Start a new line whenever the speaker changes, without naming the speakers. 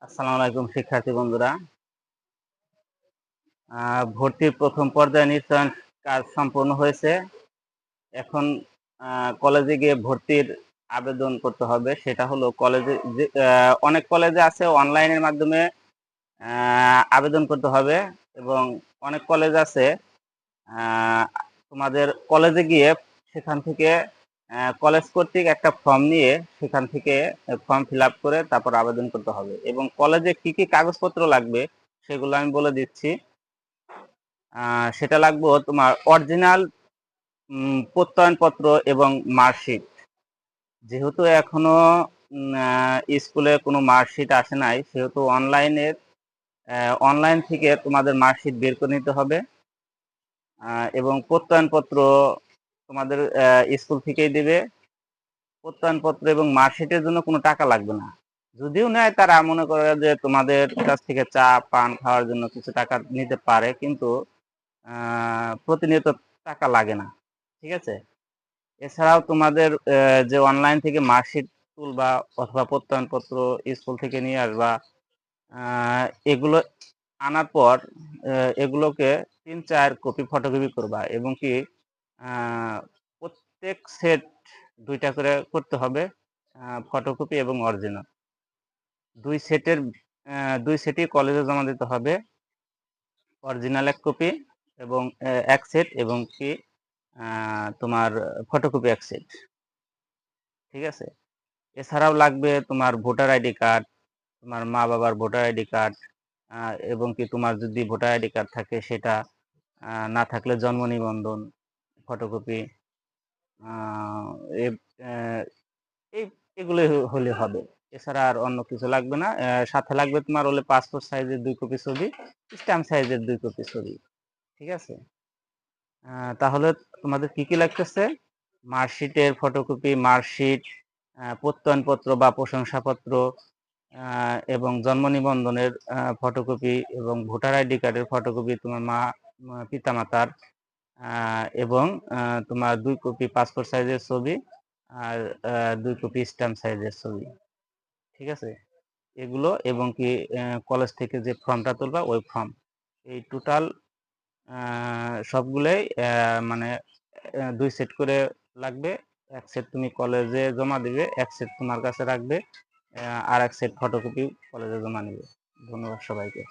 আসসালামু আলাইকুম শিক্ষার্থী বন্ধুরা। ভর্তির প্রথম পর্যায়ে নিশ্চয়ন কাজ সম্পন্ন হয়েছে। এখন কলেজে গিয়ে ভর্তির আবেদন করতে হবে। সেটা হলো কলেজে যে অনেক কলেজে আছে অনলাইনের মাধ্যমে আবেদন করতে হবে এবং অনেক কলেজ আছে আ তোমাদের কলেজে গিয়ে সেখান থেকে কলেজ কর্তৃক একটা ফর্ম নিয়ে সেখান থেকে ফর্ম ফিল আপ করে তারপর আবেদন করতে হবে এবং কলেজে কি, কি কাগজপত্র লাগবে সেগুলো আমি বলে দিচ্ছি। সেটা লাগবে তোমার অরিজিনাল প্রত্যয়নপত্র এবং মার্কশিট। যেহেতু এখনো স্কুলে কোনো মার্কশিট আসে নাই, সেহেতু অনলাইন থেকে তোমাদের মার্কশিট বের করে নিতে হবে। এবং প্রত্যয়নপত্র তোমাদের স্কুল থেকেই দেবে। প্রত্যয়নপত্র এবং মার্কশিটের জন্য কোনো টাকা লাগবে না। যদিও নেয় তারা মনে করে যে তোমাদের কাছ থেকে চা পান খাওয়ার জন্য কিছু টাকা নিতে পারে, কিন্তু প্রতিনিয়ত টাকা লাগে না। ঠিক আছে? এছাড়াও তোমাদের যে অনলাইন থেকে মার্কশিট তুলবা অথবা প্রত্যয়নপত্র স্কুল থেকে নিয়ে আসবা, এগুলো আনার পর এগুলোকে ৩-৪ কপি ফটোকপি করবা এবং কি প্রত্যেক সেট ২ টা করে করতে হবে, ফটোকপি এবং অরিজিনাল। ২ সেটের ২ সেটই কলেজে জমা দিতে হবে। অরিজিনাল ১ কপি এবং ১ সেট এবং কি তোমার ফটোকপি ১ সেট। ঠিক আছে? এছাড়াও লাগবে তোমার ভোটার আইডি কার্ড, তোমার মা-বাবার ভোটার আইডি কার্ড, আ এবং কি তোমার যদি ভোটার আইডি কার্ড থাকে সেটা, না থাকলে জন্ম নিবন্ধন ফটোকপি, আ এব অ্যা এই এগুলো হলে হবে। এছাড়া আর অন্য কিছু লাগবে না। সাথে লাগবে তোমার হলে পাসপোর্ট সাইজের ২ কপি ছবি, স্ট্যাম্প সাইজের ২ কপি ছবি। ঠিক আছে? আ তাহলে তোমাদের কি, কি লাগতেছে? মার্কশিটের ফটোকপি, মার্কশিট, প্রত্যয়নপত্র বা প্রশংসাপত্র, এবং জন্ম নিবন্ধনের ফটোকপি এবং ভোটার আইডি কার্ডের ফটোকপি তোমার পিতামাতার, এবং তোমার ২ কপি পাসপোর্ট সাইজের ছবি আর ২ কপি স্ট্যাম্প সাইজের ছবি। ঠিক আছে? এগুলো এবং কি কলেজ থেকে যে ফর্মটা তুলবা ওই ফর্ম। এই টোটাল আ সবগুলাই মানে ২ সেট করে লাগবে। ১ সেট তুমি কলেজে জমা দিবে, ১ সেট তোমার কাছে রাখবে। আরেক সেট ফটোকপি কলেজে জমা নিবে। ধন্যবাদ সবাইকে।